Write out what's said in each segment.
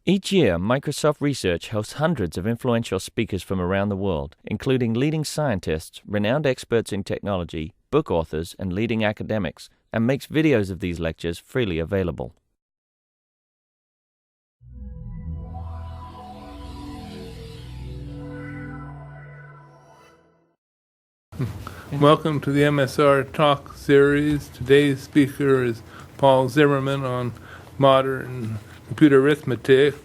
Each year, Microsoft Research hosts hundreds of influential speakers from around the world, including leading scientists, renowned experts in technology, book authors, and leading academics, and makes videos of these lectures freely available. Welcome to the MSR Talk series. Today's speaker is Paul Zimmerman on modern computer arithmetic.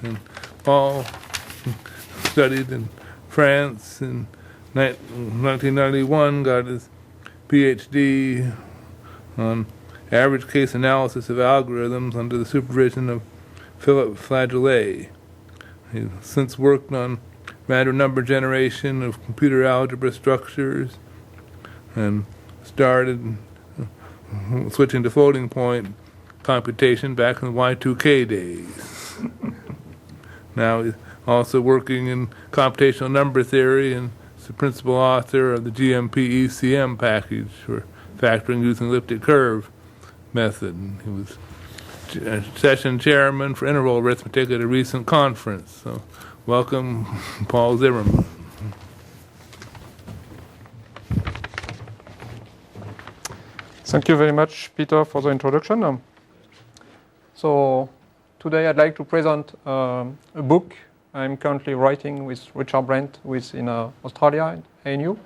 And Paul studied in France in 1991, got his PhD on average case analysis of algorithms under the supervision of Philip Flageolet. He's since worked on random number generation of computer algebra structures and started switching to floating point computation back in the Y2K days. Now he's also working in computational number theory and is the principal author of the GMP ECM package for factoring using elliptic curve method. He was session chairman for interval arithmetic at a recent conference. So welcome, Paul Zimmerman. Thank you very much, Peter, for the introduction. So today I'd like to present a book I'm currently writing with Richard Brent, who is in Australia, ANU.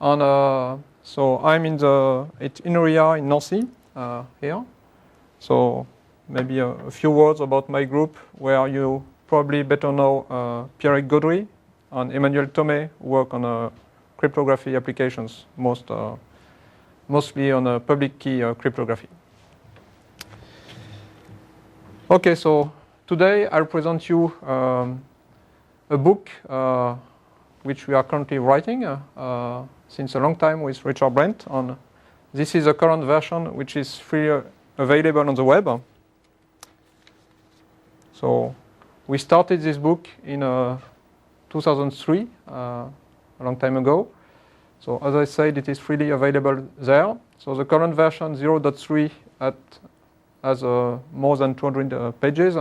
And so I'm in INRIA in Nancy here. So maybe a few words about my group, where you probably better know Pierre Gaudry and Emmanuel Thomé, who work on cryptography applications, mostly on public key cryptography. Okay, so today I'll present you a book which we are currently writing since a long time with Richard Brent. And this is a current version which is freely available on the web. So we started this book in 2003, a long time ago. So as I said, it is freely available there. So the current version 0.3 has more than 200 pages.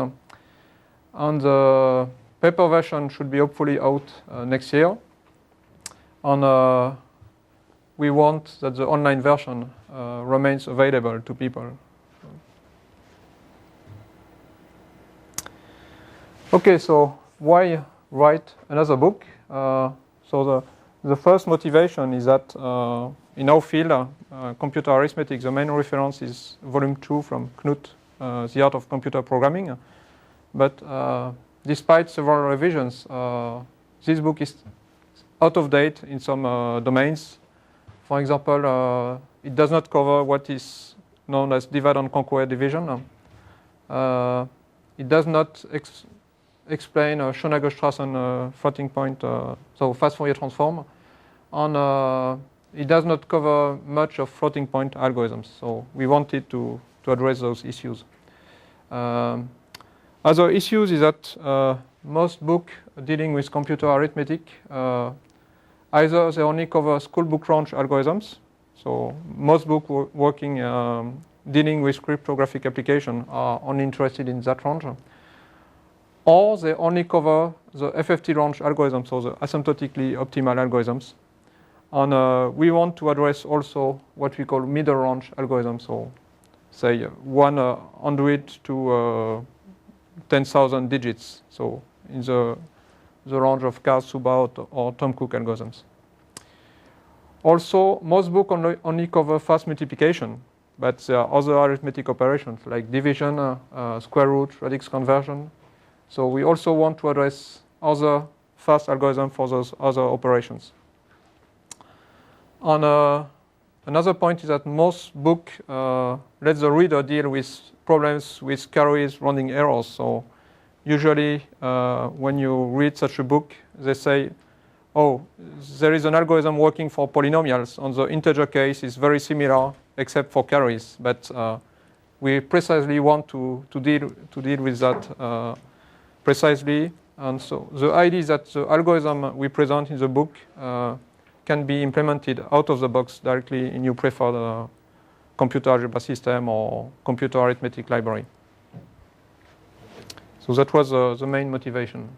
And the paper version should be hopefully out next year. And we want that the online version remains available to people. Okay, so why write another book? So the first motivation is that in our field, computer arithmetic, the main reference is volume 2 from Knut, The Art of Computer Programming. But despite several revisions, this book is out of date in some domains. For example, it does not cover what is known as divide and conquer division. It does not explain Schoener-Strassen floating point, so fast Fourier transform. And it does not cover much of floating point algorithms. So we wanted to address those issues. Other issues is that most books dealing with computer arithmetic, either they only cover school book range algorithms. So most books working dealing with cryptographic application are only interested in that range. Or they only cover the FFT range algorithms, so the asymptotically optimal algorithms. And we want to address also what we call middle range algorithms, so say 100 to 10,000 digits, so in the range of Karlsruhe or Tom Cook algorithms. Also, most books only cover fast multiplication, but there are other arithmetic operations like division, square root, radix conversion. So we also want to address other fast algorithms for those other operations. And another point is that most books let the reader deal with problems with carries, rounding errors. So usually when you read such a book, they say, oh, there is an algorithm working for polynomials, and the integer case is very similar except for carries. But we precisely want to deal with that precisely. And so the idea is that the algorithm we present in the book can be implemented out of the box directly in your preferred computer algebra system or computer arithmetic library. So that was the main motivation.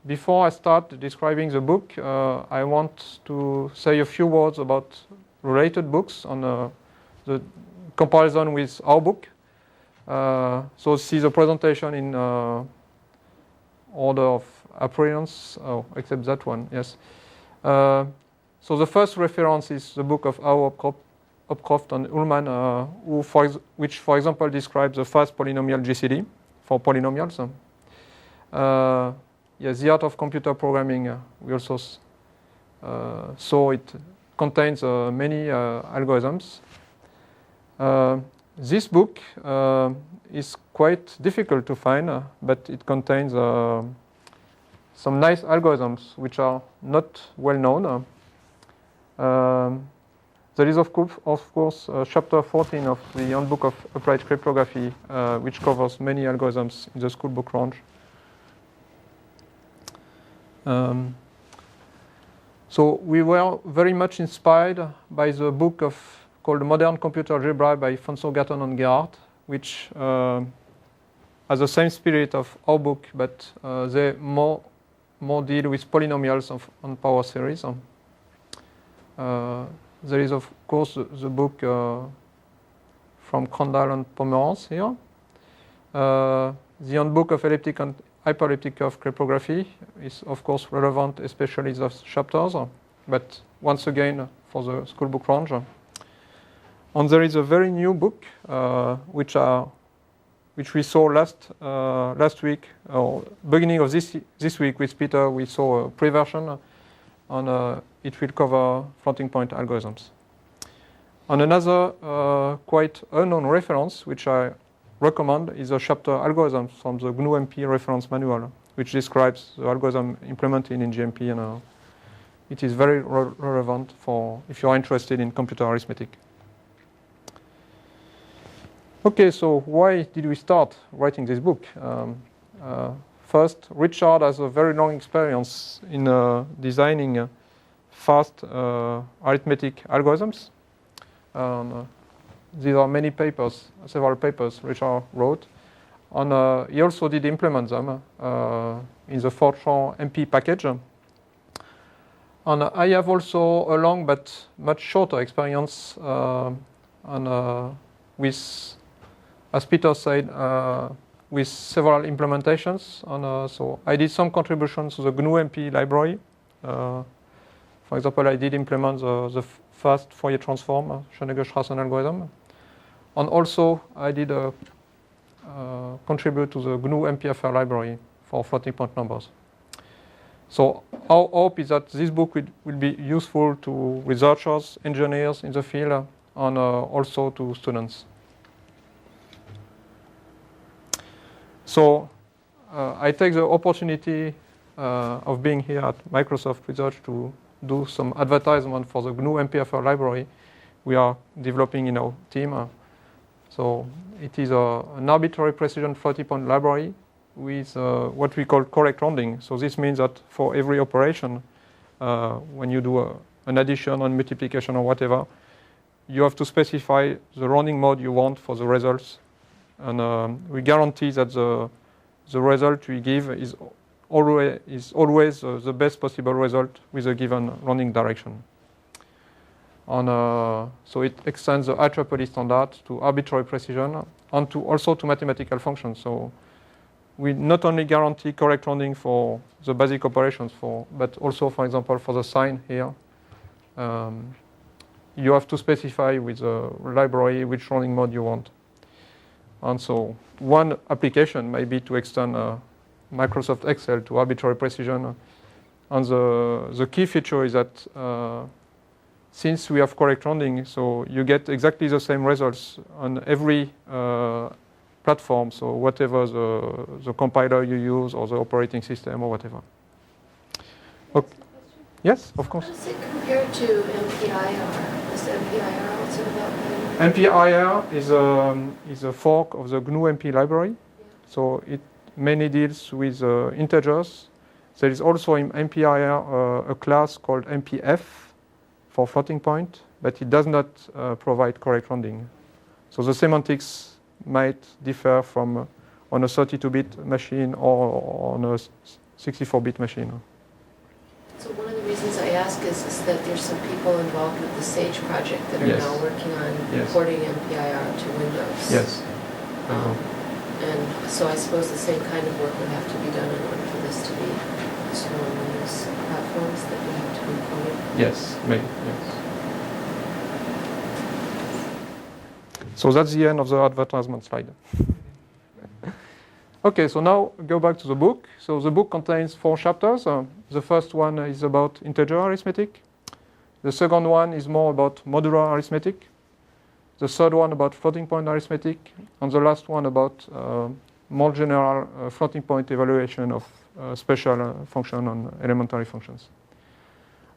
Before I start describing the book, I want to say a few words about related books on the comparison with our book. So this is a presentation in order of appearance, except that one, yes. So the first reference is the book of Ao Upcroft and Ullman, which, for example, describes the fast polynomial GCD for polynomials. Yes, The Art of Computer Programming, we also saw it contains many algorithms. This book is quite difficult to find, but it contains some nice algorithms which are not well known. There is, of course, chapter 14 of the Handbook of Applied Cryptography, which covers many algorithms in the schoolbook range. So we were very much inspired by the book called Modern Computer Algebra by Fonso Gatton and Gerhardt, which has the same spirit of our book, but they more deal with polynomials on power series. There is, of course, the book from Crandall and Pomerance here. The Handbook of Elliptic and Hyperelliptic Curve Cryptography is, of course, relevant, especially those chapters, but once again, for the schoolbook range. And there is a very new book, which we saw last week, or beginning of this week with Peter. We saw a pre-version, and it will cover floating point algorithms. And another quite unknown reference, which I recommend, is a chapter algorithm from the GNU-MP reference manual, which describes the algorithm implemented in GMP, and it is very relevant for if you are interested in computer arithmetic. Okay, so why did we start writing this book? First, Richard has a very long experience in designing fast arithmetic algorithms. There are many papers, several papers Richard wrote. And he also did implement them in the Fortran MP package. And I have also a long but much shorter experience with, as Peter said, with several implementations. And so I did some contributions to the GNU-MP library. For example, I did implement the fast Fourier transform, Schoeneger-Strassen algorithm. And also, I did contribute to the GNU MPFR library for floating point numbers. So our hope is that this book will be useful to researchers, engineers in the field, and also to students. So I take the opportunity of being here at Microsoft Research to do some advertisement for the GNU MPFR library we are developing in our team. So it is an arbitrary precision floating point library with what we call correct rounding. So this means that for every operation, when you do an addition or multiplication or whatever, you have to specify the rounding mode you want for the results. And we guarantee that the result we give is always the best possible result with a given rounding direction. And so it extends the IEEE standard to arbitrary precision and also to mathematical functions. So we not only guarantee correct rounding for the basic operations, but also, for example, for the sign here, you have to specify with the library which rounding mode you want. And so one application may be to extend Microsoft Excel to arbitrary precision. And the key feature is that since we have correct rounding, so you get exactly the same results on every platform, so whatever the compiler you use or the operating system or whatever. Okay. Yes, of course. How does it compare to MPIR? Is MPIR also about MPIR is a fork of the GNU-MP library. Yeah. So it mainly deals with integers. There is also in MPIR a class called MPF for floating point, but it does not provide correct rounding. So the semantics might differ from on a 32-bit machine or on a 64-bit machine. So one of the reasons I ask is that there's some people involved with the SAGE project that are Yes. now working on Yes. porting MPIR to Windows. Yes. And so I suppose the same kind of work would have to be done in order for this to be installed on Windows platforms that would have to be ported. Yes, maybe, yes. So that's the end of the advertisement slide. Okay, so now go back to the book. So the book contains 4 chapters. The first one is about integer arithmetic. The second one is more about modular arithmetic. The third one about floating point arithmetic. And the last one about more general floating point evaluation of special function and elementary functions.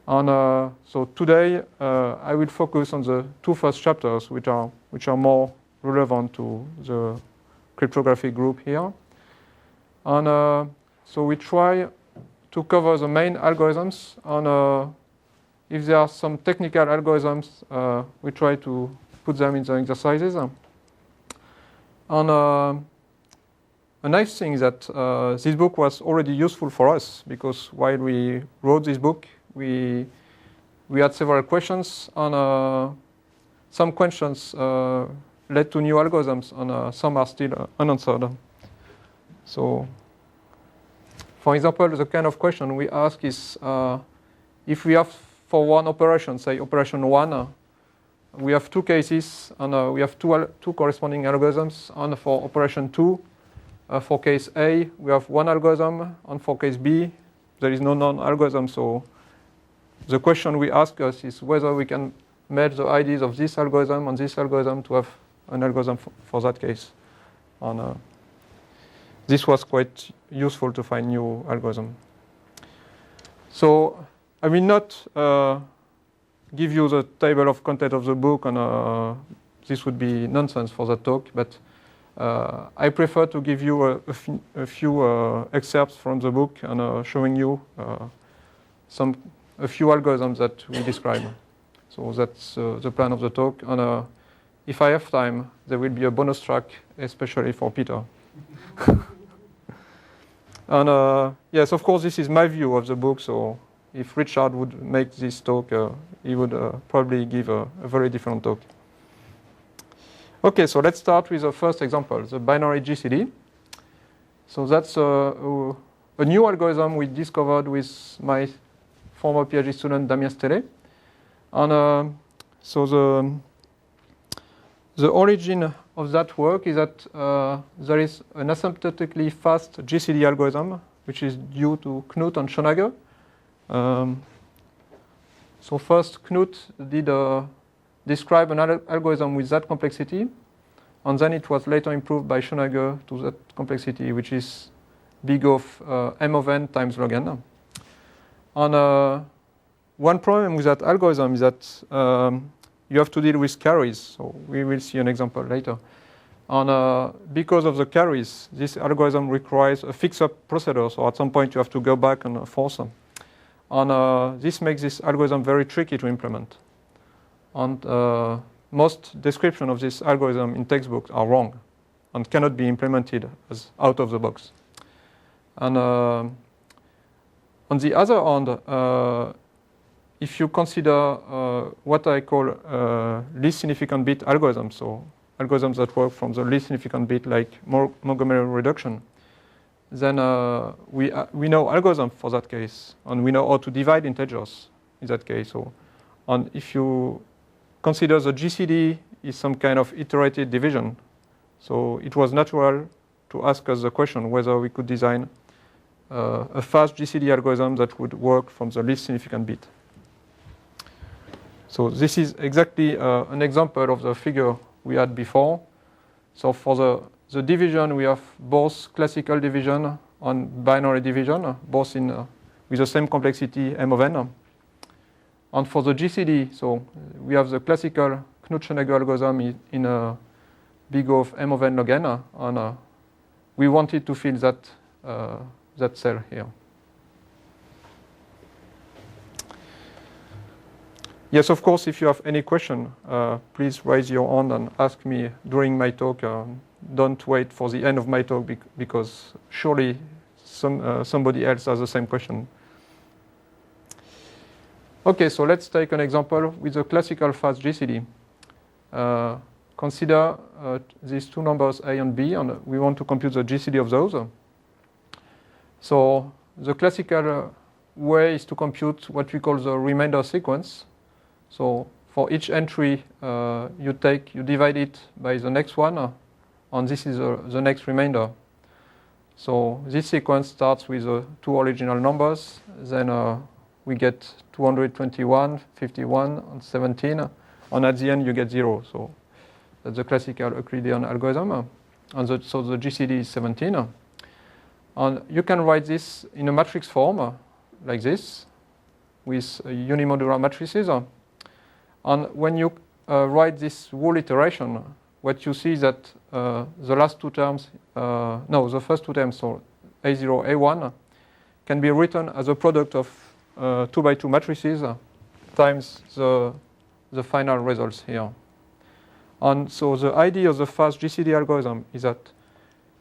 And so today I will focus on the 2 first chapters, which are more relevant to the cryptographic group here. And so we try to cover the main algorithms, and if there are some technical algorithms, we try to put them in the exercises. And a nice thing is that this book was already useful for us, because while we wrote this book, we had several questions, and some questions led to new algorithms, and some are still unanswered. So, for example, the kind of question we ask is, if we have for one operation, say operation 1, we have 2 cases, and we have two corresponding algorithms, and for operation 2, for case A, we have 1 algorithm, and for case B, there is no non-algorithm. So the question we ask us is whether we can match the IDs of this algorithm and this algorithm to have an algorithm for that case. And this was quite useful to find new algorithm. So I will not give you the table of content of the book, and this would be nonsense for the talk, but I prefer to give you a few excerpts from the book, and showing you a few algorithms that we describe. So that's the plan of the talk, and if I have time, there will be a bonus track, especially for Peter. And yes, of course, this is my view of the book, so if Richard would make this talk, he would probably give a very different talk. Okay, so let's start with the first example, the binary GCD. So that's a new algorithm we discovered with my former PhD student, Damien Stelle. And so the origin of that work is that there is an asymptotically fast GCD algorithm, which is due to Knut and Schonager. So first, Knut did describe an algorithm with that complexity, and then it was later improved by Schonager to that complexity, which is big of m of n times log n. And one problem with that algorithm is that you have to deal with carries. So we will see an example later. And because of the carries, this algorithm requires a fix-up procedure. So at some point, you have to go back and force them. And this makes this algorithm very tricky to implement. And most description of this algorithm in textbooks are wrong and cannot be implemented as out of the box. And on the other hand, if you consider what I call least significant bit algorithms, so algorithms that work from the least significant bit, like Montgomery reduction, then we know algorithm for that case, and we know how to divide integers in that case. So, and if you consider the GCD is some kind of iterated division, so it was natural to ask us the question whether we could design a fast GCD algorithm that would work from the least significant bit. So this is exactly an example of the figure we had before. So for the division, we have both classical division and binary division, both with the same complexity m of n. And for the GCD, so we have the classical Knut-Schonager algorithm in a big O of m of n log n, and we wanted to fill that cell here. Yes, of course, if you have any question, please raise your hand and ask me during my talk. don't wait for the end of my talk because surely somebody else has the same question. Okay, so let's take an example with a classical fast GCD. Consider these two numbers A and B, and we want to compute the GCD of those. So the classical way is to compute what we call the remainder sequence. So for each entry, you divide it by the next one, and this is the next remainder. So this sequence starts with two original numbers, then we get 221, 51, and 17, and at the end you get 0. So that's the classical Euclidean algorithm. And so the GCD is 17. And you can write this in a matrix form, like this, with unimodular matrices. And when you write this whole iteration, what you see is that the last two terms, the first two terms, so A0, A1, can be written as a product of 2 by 2 matrices times the final results here. And so the idea of the fast GCD algorithm is that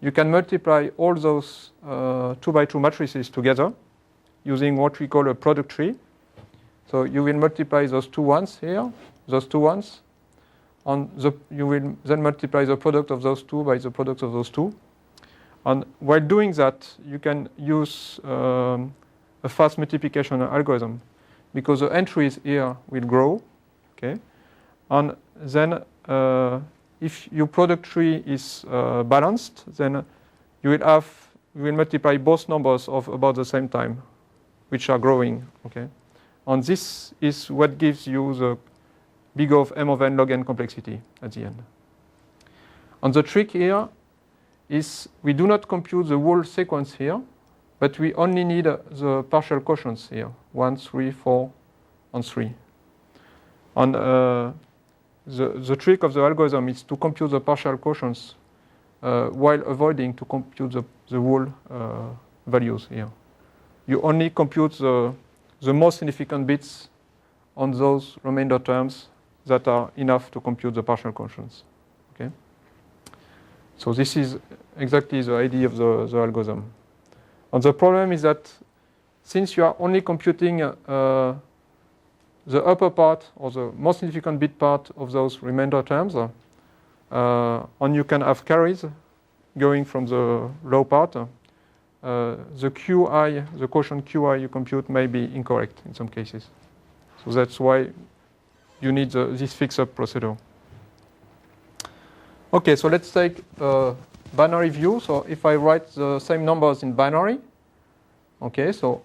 you can multiply all those 2 by 2 matrices together using what we call a product tree. So you will multiply those two ones here, those two ones, and you will then multiply the product of those two by the product of those two. And while doing that, you can use a fast multiplication algorithm because the entries here will grow, okay? And then if your product tree is balanced, then you will multiply both numbers of about the same time, which are growing, okay? And this is what gives you the big of m of n log n complexity at the end. And the trick here is we do not compute the whole sequence here, but we only need the partial quotients here, 1, 3, 4, and 3. And the trick of the algorithm is to compute the partial quotients while avoiding to compute the whole values here. You only compute the most significant bits on those remainder terms that are enough to compute the partial quotients. Okay? So this is exactly the idea of the algorithm. And the problem is that since you are only computing the upper part or the most significant bit part of those remainder terms, and you can have carries going from the low part, the QI, the quotient QI you compute may be incorrect in some cases. So that's why you need this fix-up procedure. Okay, so let's take a binary view. So if I write the same numbers in binary, okay, so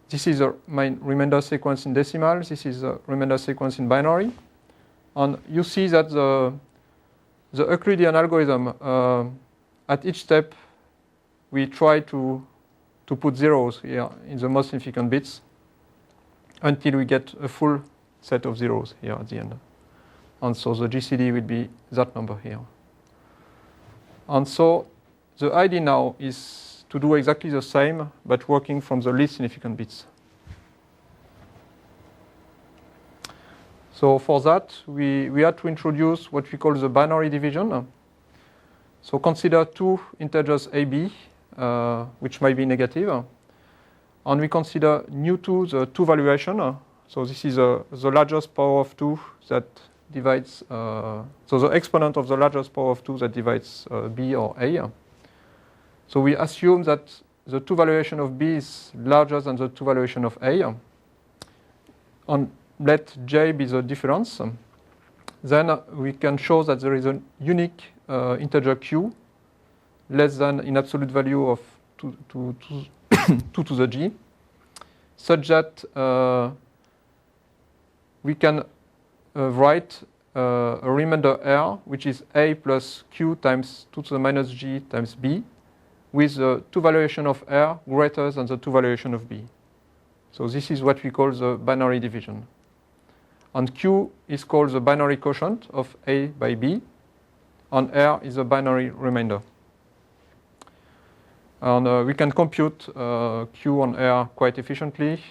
this is my remainder sequence in decimal. This is a remainder sequence in binary. And you see that the Euclidean algorithm, at each step, we try to put zeros here in the most significant bits until we get a full set of zeros here at the end. And so the GCD will be that number here. And so the idea now is to do exactly the same, but working from the least significant bits. So for that, we had to introduce what we call the binary division. So consider two integers a, b, which might be negative. And we consider nu2 the two valuation. So this is the largest power of 2 that divides, so the exponent of the largest power of 2 that divides b or a. So we assume that the two valuation of b is larger than the two valuation of a. And let j be the difference. Then we can show that there is a unique integer q less than in absolute value of 2 to the g, such that we can write a remainder R, which is a plus q times 2 to the minus g times b, with the two valuation of R greater than the two valuation of b. So this is what we call the binary division. And q is called the binary quotient of a by b, and R is a binary remainder. And we can compute q and R quite efficiently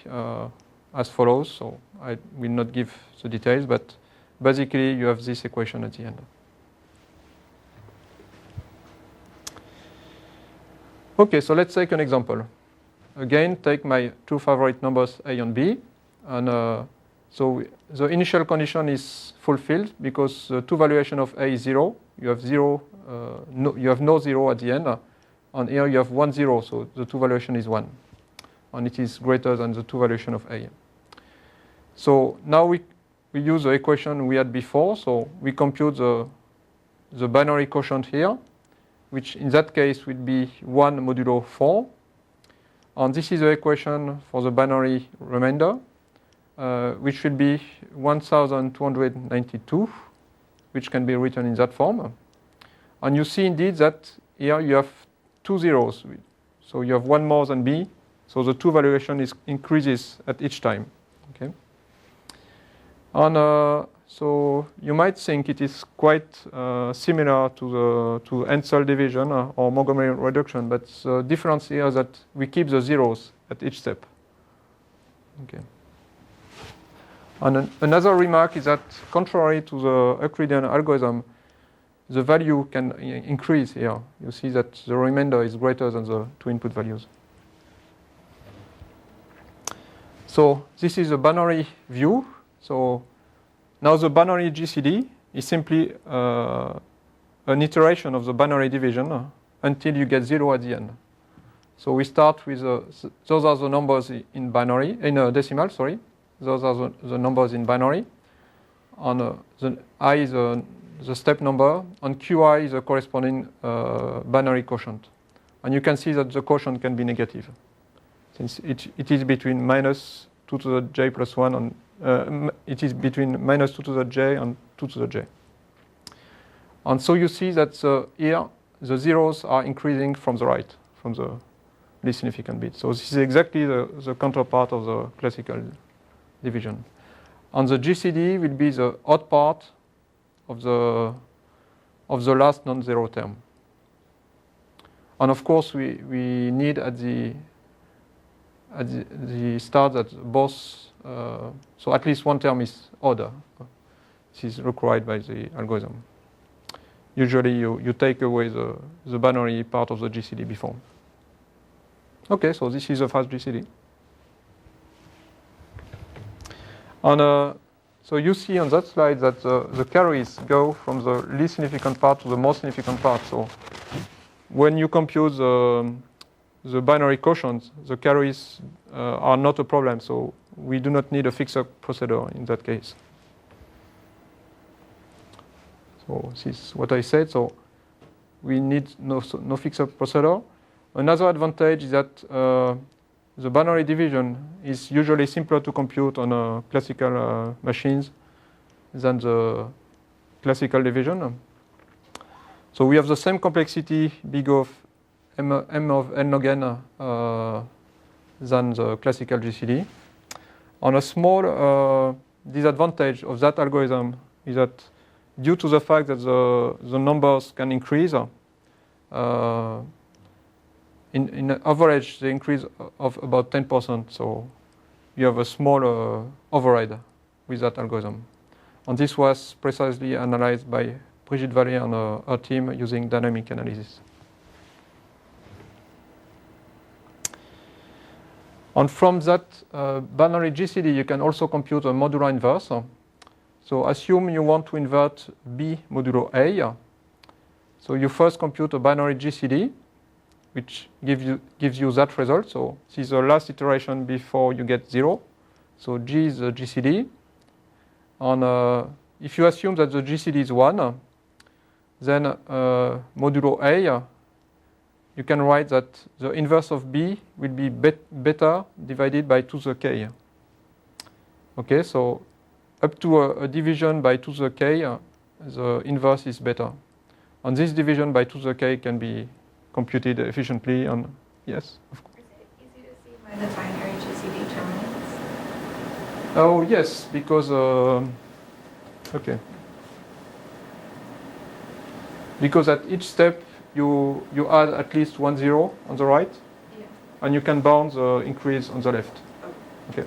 as follows. So I will not give the details, but basically you have this equation at the end. Okay, so let's take an example. Again, take my two favorite numbers A and B, and so the initial condition is fulfilled because the two valuation of A is 0. You have you have no 0 at the end, and here you have 1, 0, so the two valuation is 1, and it is greater than the two valuation of A. So now we use the equation we had before, so we compute the binary quotient here, which in that case would be 1 modulo 4. And this is the equation for the binary remainder, which will be 1292, which can be written in that form. And you see indeed that here you have two zeros. So you have one more than B, so the two valuation increases at each time. Okay. And so you might think it is quite similar to Hensel division or Montgomery reduction, but the difference here is that we keep the zeros at each step. Okay. And another remark is that contrary to the Euclidean algorithm, the value can increase here. You see that the remainder is greater than the two input values. So this is a binary view. So now the binary GCD is simply an iteration of the binary division until you get 0 at the end. So we start with those are the numbers in binary, in decimal, sorry. Those are the numbers in binary. And the I is the step number, and Qi is the corresponding binary quotient. And you can see that the quotient can be negative, since it is between minus 2 to the j plus 1 and it is between minus 2 to the j and 2 to the j. And so you see that here the zeros are increasing from the right, from the least significant bit. So this is exactly the counterpart of the classical division. And the GCD will be the odd part of the last non-zero term. And of course we need at the start that both so at least one term is odd. This is required by the algorithm. Usually you take away the binary part of the GCD before. Okay, so this is a fast GCD. And so you see on that slide that the carries go from the least significant part to the most significant part. So when you compute the binary quotient, the carries are not a problem. So we do not need a fix-up procedure in that case. So this is what I said. So we need no fix-up procedure. Another advantage is that the binary division is usually simpler to compute on classical machines than the classical division. So we have the same complexity big of m of n log n than the classical GCD. On a small disadvantage of that algorithm is that due to the fact that the numbers can increase, in average, they increase of about 10%. So you have a small override with that algorithm. And this was precisely analyzed by Brigitte Vallée and her team using dynamic analysis. And from that binary GCD, you can also compute a modular inverse. So assume you want to invert B modulo A. So you first compute a binary GCD, which gives you that result. So this is the last iteration before you get 0. So G is the GCD. And if you assume that the GCD is 1, then modulo A, you can write that the inverse of B will be beta divided by 2 to the k. Okay, so up to a division by 2 to the k, the inverse is beta. And this division by 2 to the k can be computed efficiently. And yes, of course. Is it easy to see why the binary GCD terminates? Oh yes, because okay, because at each step you add at least 1 0 on the right, Yeah. and you can bound the increase on the left. Okay.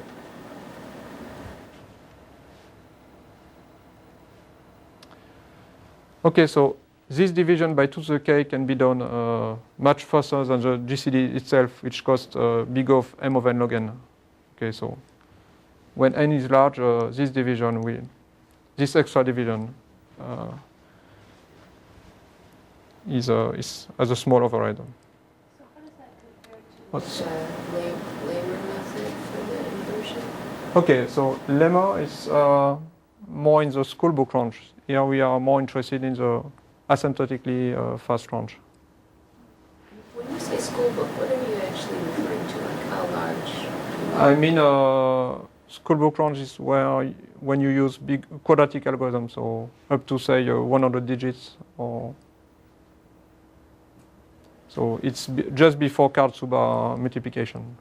Okay, so this division by 2 to the k can be done much faster than the GCD itself, which costs big of m of n log n. Okay, so when n is large, this division this extra division is as a small override. So how does that compare to What's Lamer method for the inversion? Okay, so lemma is more in the school book range. Here we are more interested in the asymptotically fast range. When you say school book, what are you actually referring to? Like how large? I mean, school book range is where when you use big quadratic algorithms, so up to say 100 digits, or so it's just before Karatsuba multiplication.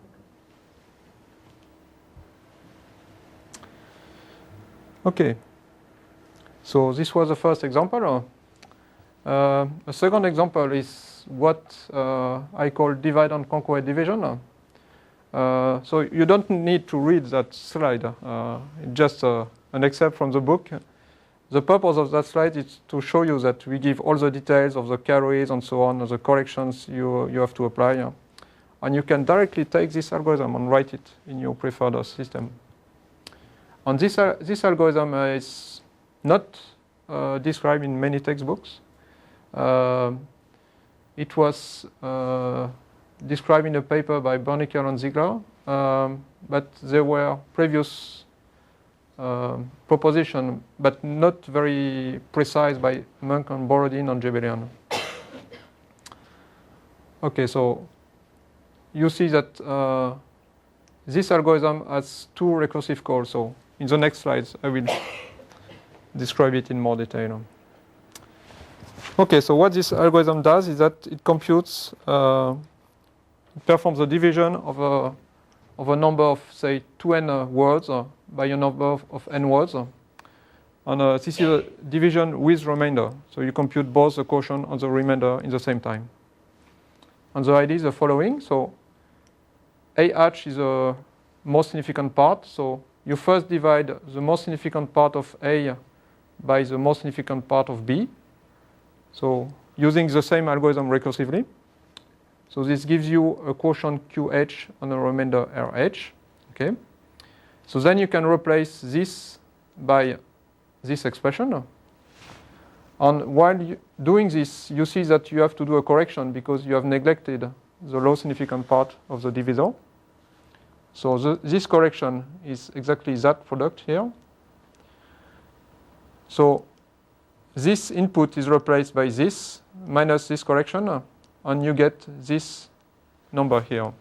Okay, so this was the first example. A second example is what I call divide and conquer division. So you don't need to read that slide, just an excerpt from the book. The purpose of that slide is to show you that we give all the details of the carries and so on, the corrections you have to apply. And you can directly take this algorithm and write it in your preferred system. And this algorithm is not described in many textbooks. It was described in a paper by Bernecker and Ziegler, but there were previous propositions, but not very precise by Munk and Borodin and Jebelian. Okay, so you see that this algorithm has 2 recursive calls. So in the next slides, I will describe it in more detail. Okay, so what this algorithm does is that it computes, performs the division of a number of, say, 2n words by a number of n words. And this is a division with remainder. So you compute both the quotient and the remainder in the same time. And the idea is the following. So AH is the most significant part. So you first divide the most significant part of A by the most significant part of B. So using the same algorithm recursively. So this gives you a quotient QH and a remainder RH. Okay. So then you can replace this by this expression. And while doing this, you see that you have to do a correction because you have neglected the low significant part of the divisor. So this correction is exactly that product here. So this input is replaced by this minus this correction, and you get this number here,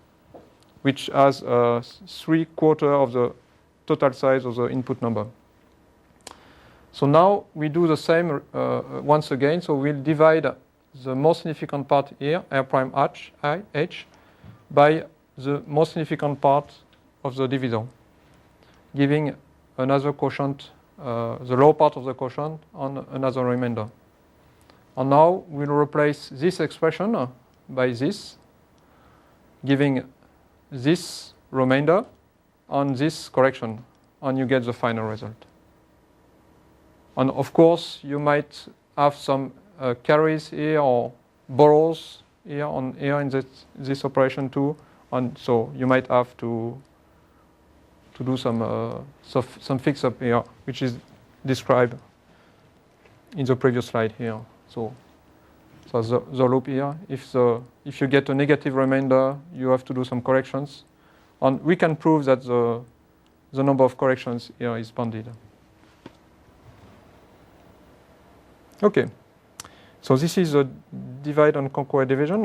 which has 3/4 of the total size of the input number. So now we do the same once again. So we'll divide the most significant part here, R prime H, by the most significant part of the divisor, giving another quotient, the low part of the quotient, and another remainder. And now we'll replace this expression by this, giving this remainder and this correction, and you get the final result. And of course, you might have some carries here or borrows here in this operation too, and so you might have to do some fix up here, which is described in the previous slide here. So the loop here. If you get a negative remainder, you have to do some corrections, and we can prove that the number of corrections here is bounded. Okay, so this is a divide and conquer division,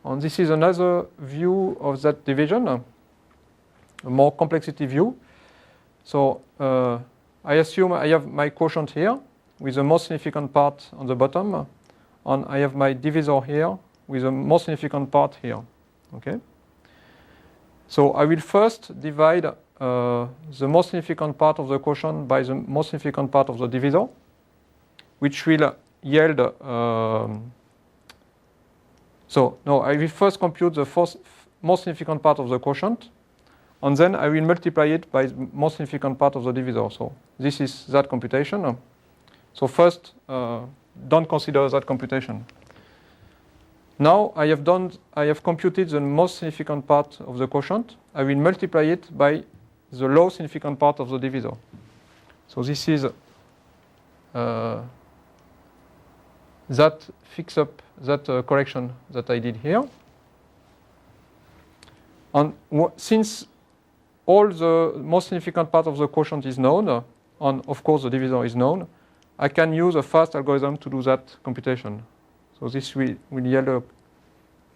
and this is another view of that division, a more complexity view. So I assume I have my quotient here with the most significant part on the bottom, and I have my divisor here with the most significant part here. Okay. So I will first divide the most significant part of the quotient by the most significant part of the divisor, which will yield. I will first compute the most significant part of the quotient, and then I will multiply it by the most significant part of the divisor. So this is that computation. So first, don't consider that computation. Now I have computed the most significant part of the quotient. I will multiply it by the low significant part of the divisor. So this is that fix up that correction that I did here. And since all the most significant part of the quotient is known, and of course the divisor is known, I can use a fast algorithm to do that computation. So this will yield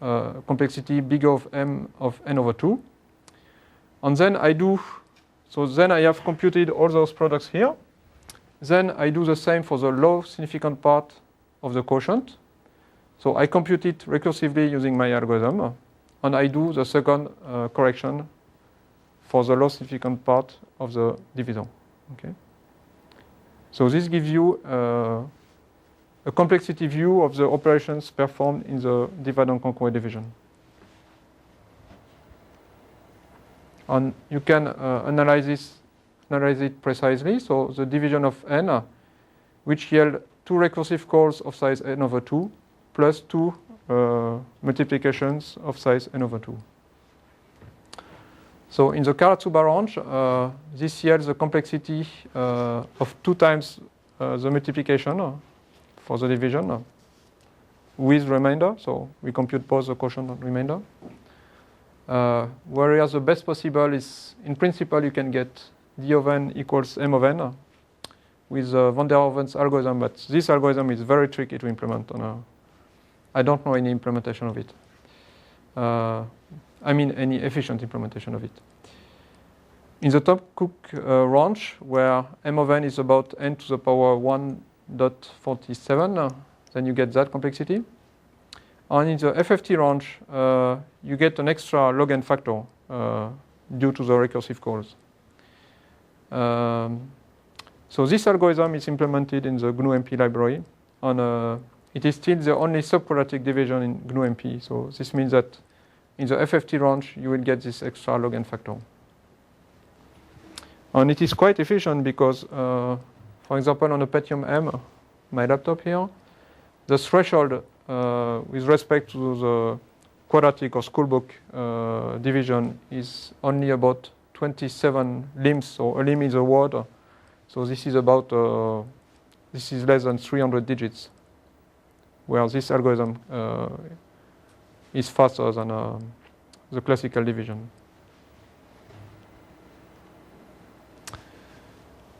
a complexity big of m of n over 2. And then then I have computed all those products here. Then I do the same for the low significant part of the quotient. So I compute it recursively using my algorithm, and I do the second correction for the low significant part of the divisor. Okay. So this gives you a complexity view of the operations performed in the divide and conquer division. And you can analyze it precisely. So the division of n, which yield 2 recursive calls of size n over 2, plus 2 multiplications of size n over 2. So in the Karatsuba range, this yields a complexity of 2 times the multiplication for the division with remainder. So we compute both the quotient and remainder. Whereas the best possible is, in principle, you can get d of n equals m of n with van der Waals algorithm, but this algorithm is very tricky to implement. I don't know any implementation of it. I mean any efficient implementation of it. In the Tom Cook range, where m of n is about n to the power 1.47, then you get that complexity. And in the FFT range, you get an extra log n factor due to the recursive calls. So this algorithm is implemented in the GNU-MP library, and it is still the only subquadratic division in GNU-MP. So this means that in the FFT range, you will get this extra log n factor. And it is quite efficient because, for example, on a Pentium M, my laptop here, the threshold with respect to the quadratic or schoolbook division is only about 27 limbs. So a limb is a word. So this is about, this is less than 300 digits, where this algorithm is faster than the classical division.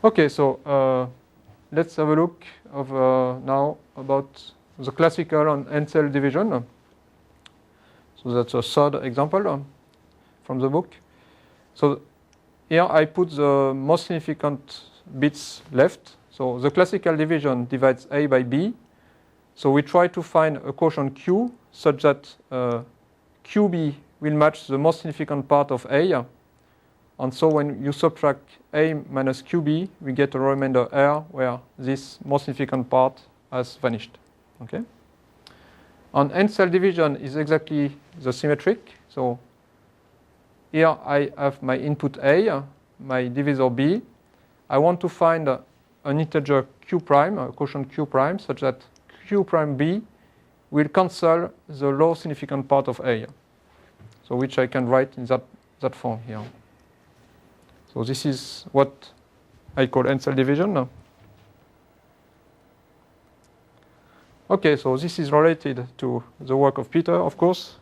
Okay, so let's have a look of now about the classical and n-cell division. So that's a third example from the book. So here I put the most significant bits left. So the classical division divides A by B. So we try to find a quotient Q such that QB will match the most significant part of A. And so when you subtract A minus QB, we get a remainder R where this most significant part has vanished. Okay. And n-cell division is exactly the symmetric. So here I have my input A, my divisor B. I want to find an integer Q prime, a quotient Q prime, such that Q prime B will cancel the low significant part of A. So which I can write in that form here. So this is what I call n-cell division. Okay, so this is related to the work of Peter, of course.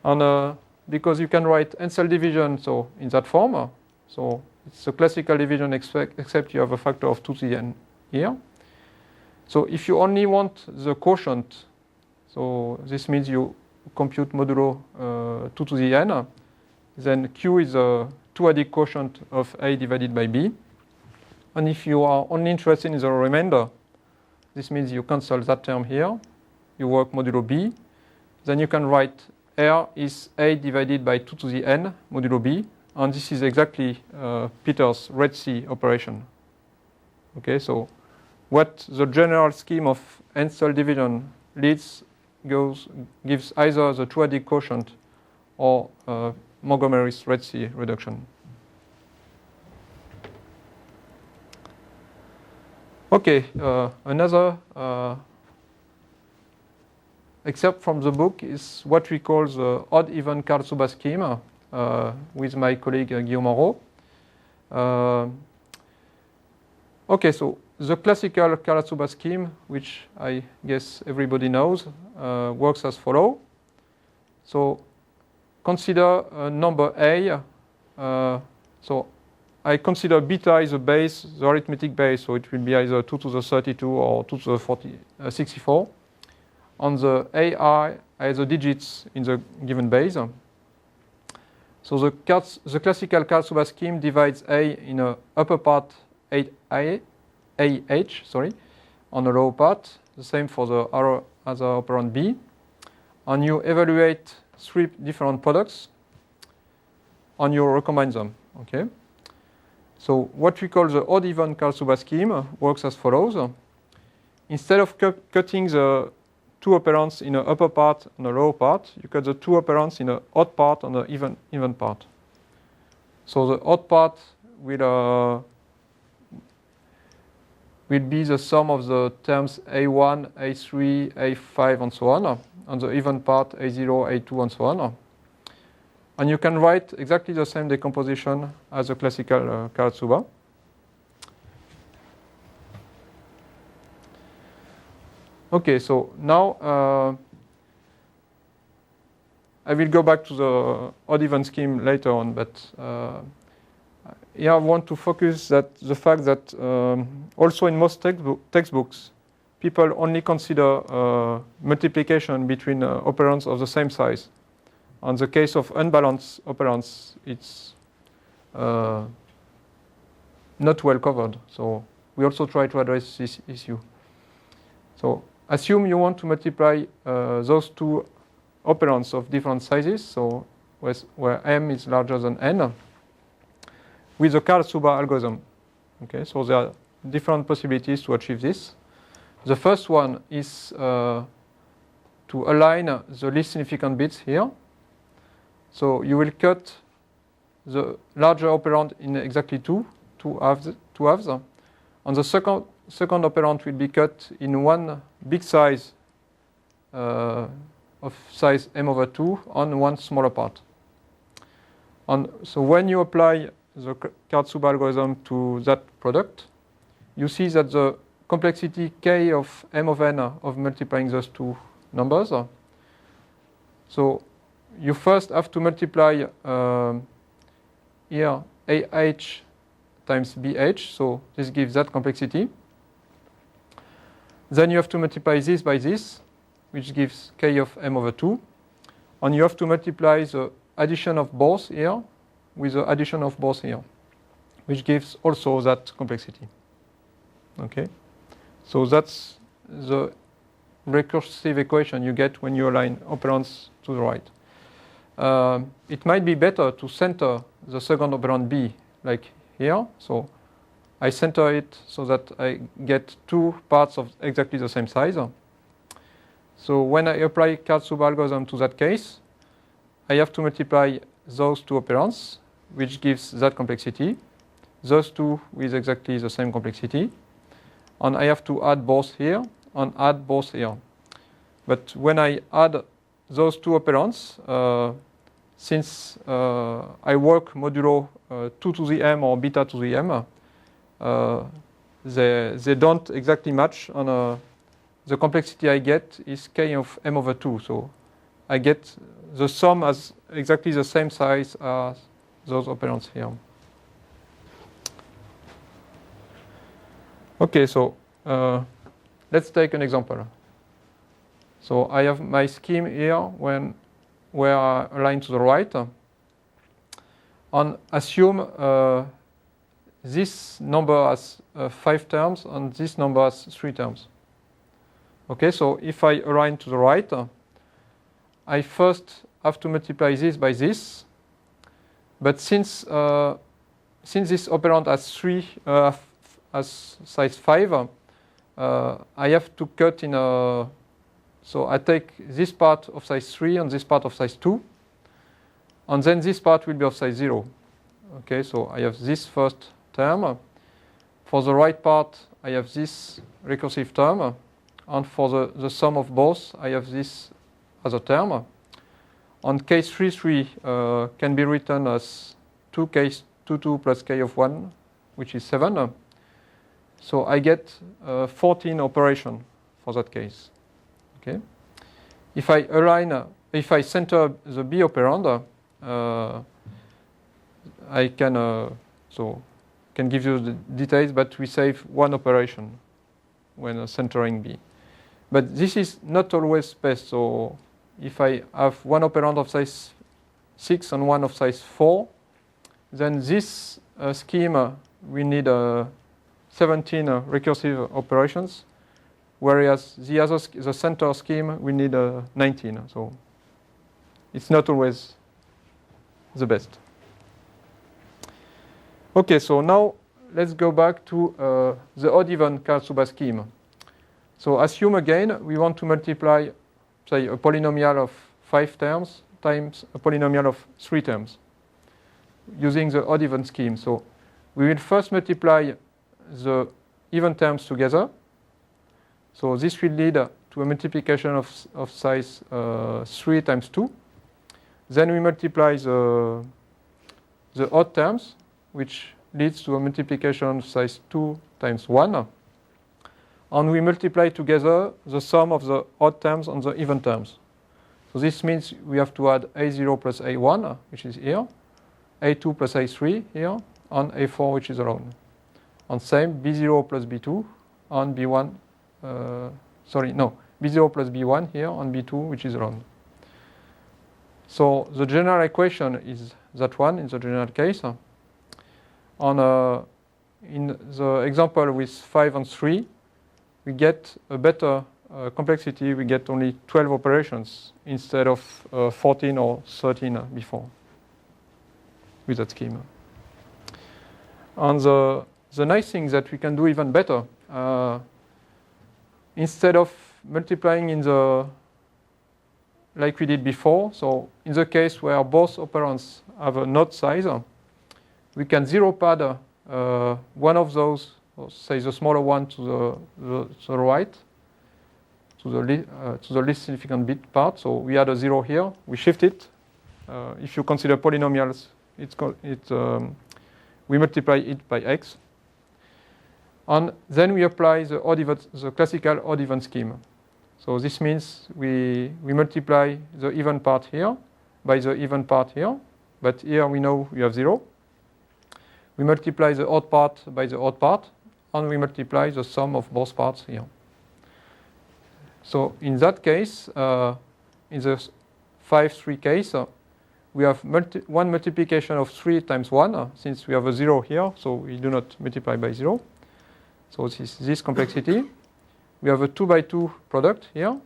And because you can write n-cell division so in that form, so it's a classical division except you have a factor of 2 to the n here. So if you only want the quotient, so this means you compute modulo 2 to the n, then Q is a 2-adic quotient of A divided by B. And if you are only interested in the remainder, this means you cancel that term here. You work modulo B. Then you can write R is A divided by 2 to the n modulo B. And this is exactly Peter's Red Sea operation. Okay, so what the general scheme of n-cell division gives either the 2-adic quotient or Montgomery's Red Sea reduction. Okay, another excerpt from the book is what we call the odd-even Karatsuba scheme with my colleague Guillaume Moreau. Okay, so the classical Karatsuba scheme, which I guess everybody knows, works as follows. So consider a number A. So I consider beta is a base, the arithmetic base, so it will be either 2 to the 32 or 2 to the 64. On the AI, I have the digits in the given base. So the classical Karatsuba scheme divides A in a upper part AH, on the lower part. The same for the other operand B. And you evaluate 3 different products, and you recombine them. Okay. So what we call the odd-even Karatsuba scheme works as follows. Instead of cutting the 2 operands in the upper part and the lower part, you cut the 2 operands in the odd part and the even part. So the odd part will be the sum of the terms A1, A3, A5, and so on, and the even part A0, A2, and so on. And you can write exactly the same decomposition as the classical Karatsuba. Okay, so now I will go back to the odd-even scheme later on, but here I want to focus the fact that also in most textbooks, people only consider multiplication between operands of the same size. In the case of unbalanced operands, it's not well covered. So we also try to address this issue. So assume you want to multiply those 2 operands of different sizes, so where m is larger than n, with the Karatsuba algorithm. Okay, so there are different possibilities to achieve this. The first one is to align the least significant bits here. So you will cut the larger operand in exactly two halves. And the second operand will be cut in one big size of size m/2 on one smaller part. And so when you apply the Karatsuba algorithm to that product, you see that the complexity k of m/n of multiplying those 2 numbers. So you first have to multiply here AH times BH, so this gives that complexity. Then you have to multiply this by this, which gives k of m/2. And you have to multiply the addition of both here with the addition of both here, which gives also that complexity. Okay? So that's the recursive equation you get when you align operands to the right. It might be better to center the second operand B, like here. So I center it so that I get 2 parts of exactly the same size. So when I apply Karatsuba algorithm to that case, I have to multiply those 2 operands, which gives that complexity, those 2 with exactly the same complexity, and I have to add both here and add both here. But when I add those 2 operands, since I work modulo 2 to the m or beta to the m, they don't exactly match, and the complexity I get is k of m/2. So I get the sum as exactly the same size as those operands here. Okay, so let's take an example. So I have my scheme here where I align to the right, and assume this number has 5 terms and this number has 3 terms. Okay, so if I align to the right, I first have to multiply this by this. But since this operand has size 5, I have to cut in a. So I take this part of size 3 and this part of size 2, and then this part will be of size 0. Okay, so I have this first term. For the right part, I have this recursive term, and for the sum of both, I have this other term. On case 3 can be written as 2 plus k of 1, which is 7. So I get 14 operation for that case. Okay. If I center the B operand, I can give you the details, but we save one operation when centering B. But this is not always best. So if I have one operand of size 6 and one of size 4, then this scheme we need 17 recursive operations, whereas the center scheme we need 19. So it's not always the best. Okay, so now let's go back to the odd-even Karatsuba scheme. So assume again we want to multiply, say, a polynomial of 5 terms times a polynomial of 3 terms using the odd-even scheme. So we will first multiply the even terms together. So this will lead to a multiplication of size 3 times 2. Then we multiply the odd terms, which leads to a multiplication of size 2 times 1. And we multiply together the sum of the odd terms and the even terms. So this means we have to add A0 plus A1, which is here, A2 plus A3 here, and A4, which is around. And same, B0 plus B2, and B1, B0 plus B1 here, and B2, which is around. So the general equation is that one in the general case. And in the example with 5 and 3, we get a better complexity. We get only 12 operations instead of 14 or 13 before with that scheme. And the nice thing is that we can do even better. Instead of multiplying like we did before, so in the case where both operands have an odd size, we can zero pad one of those, or say the smaller one to the right, to the least significant bit part. So we add a 0 here. We shift it. If you consider polynomials, we multiply it by x. And then we apply the classical odd-even scheme. So this means we multiply the even part here by the even part here. But here we know we have 0. We multiply the odd part by the odd part, and we multiply the sum of both parts here. So in that case, in the 5-3 case, we have one multiplication of 3 times 1, since we have a 0 here, so we do not multiply by 0. So this complexity. We have a 2 by 2 product here,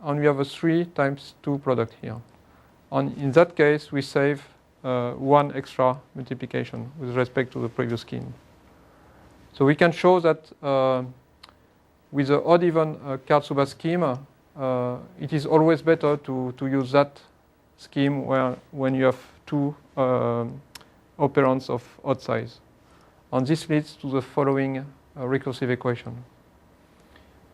and we have a 3 times 2 product here. And in that case, we save one extra multiplication with respect to the previous scheme. So we can show that with the odd-even Karatsuba scheme, it is always better to use that scheme when you have two operands of odd size. And this leads to the following recursive equation.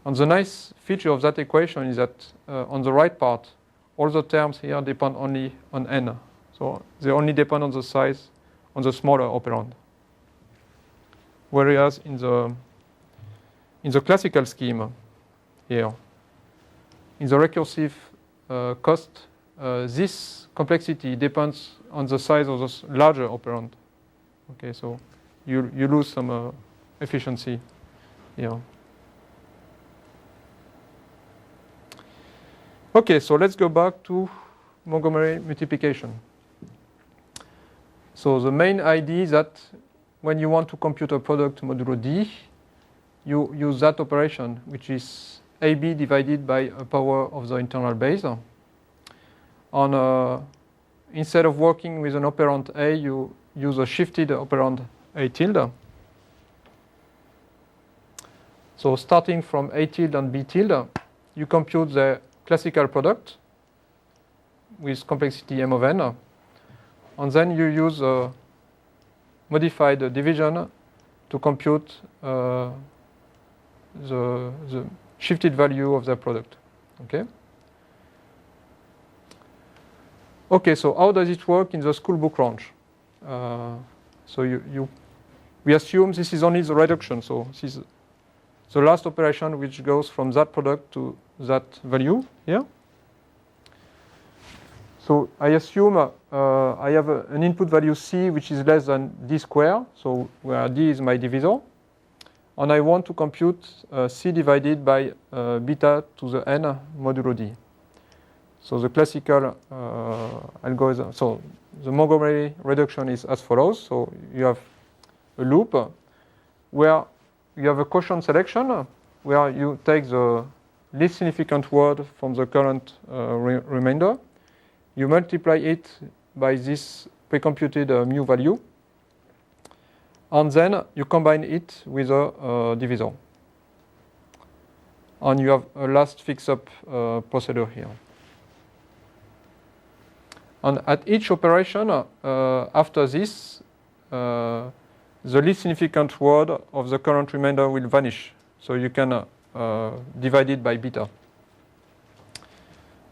And the nice feature of that equation is that on the right part, all the terms here depend only on n. So they only depend on the size, on the smaller operand. Whereas in the classical scheme here, in the recursive cost, this complexity depends on the size of the larger operand. Okay, so you lose some efficiency here. Okay, so let's go back to Montgomery multiplication. So the main idea is that when you want to compute a product modulo D, you use that operation, which is AB divided by a power of the internal base. Instead of working with an operand A, you use a shifted operand A tilde. So starting from A tilde and B tilde, you compute the classical product with complexity M of n. And then you use a modified division to compute the shifted value of their product. Okay. Okay, so how does it work in the school book range? So we assume this is only the reduction. So this is the last operation which goes from that product to that value here. So I assume I have an input value C which is less than D squared, so where D is my divisor. And I want to compute C divided by beta to the n modulo D. So the classical algorithm, so the Montgomery reduction is as follows. So you have a loop where you have a quotient selection where you take the least significant word from the current remainder. You multiply it by this pre-computed mu value, and then you combine it with a divisor. And you have a last fix-up procedure here. And at each operation, after this, the least significant word of the current remainder will vanish. So you can divide it by beta.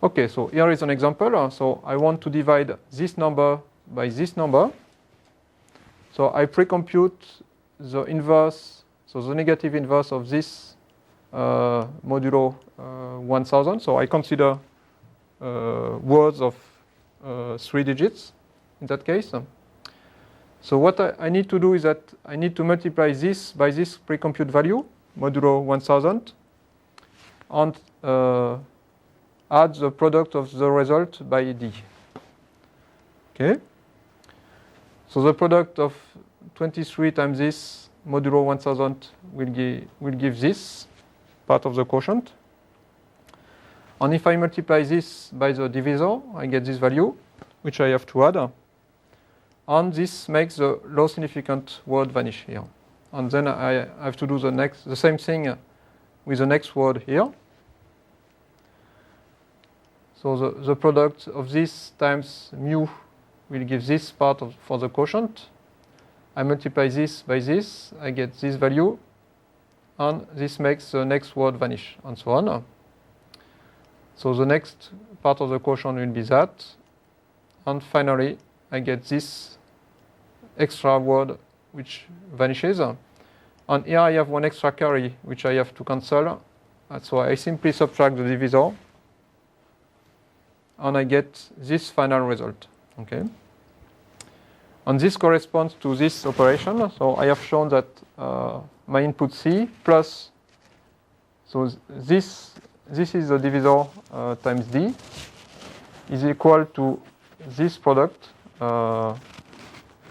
Okay, so here is an example. So I want to divide this number by this number. So I pre-compute the inverse, so the negative inverse of this modulo 1000. So I consider words of 3 digits in that case. So what I need to do is that I need to multiply this by this pre-compute value, modulo 1000, and add the product of the result by D. Okay. So the product of 23 times this modulo 1000 will give this part of the quotient. And if I multiply this by the divisor, I get this value, which I have to add. And this makes the low significant word vanish here. And then I have to do the same thing with the next word here. So the product of this times mu will give this part for the quotient. I multiply this by this, I get this value, and this makes the next word vanish, and so on. So the next part of the quotient will be that, and finally I get this extra word which vanishes. And here I have one extra carry which I have to cancel. So I simply subtract the divisor, and I get this final result. Okay. And this corresponds to this operation. So I have shown that my input C plus, so this is the divisor times D, is equal to this product,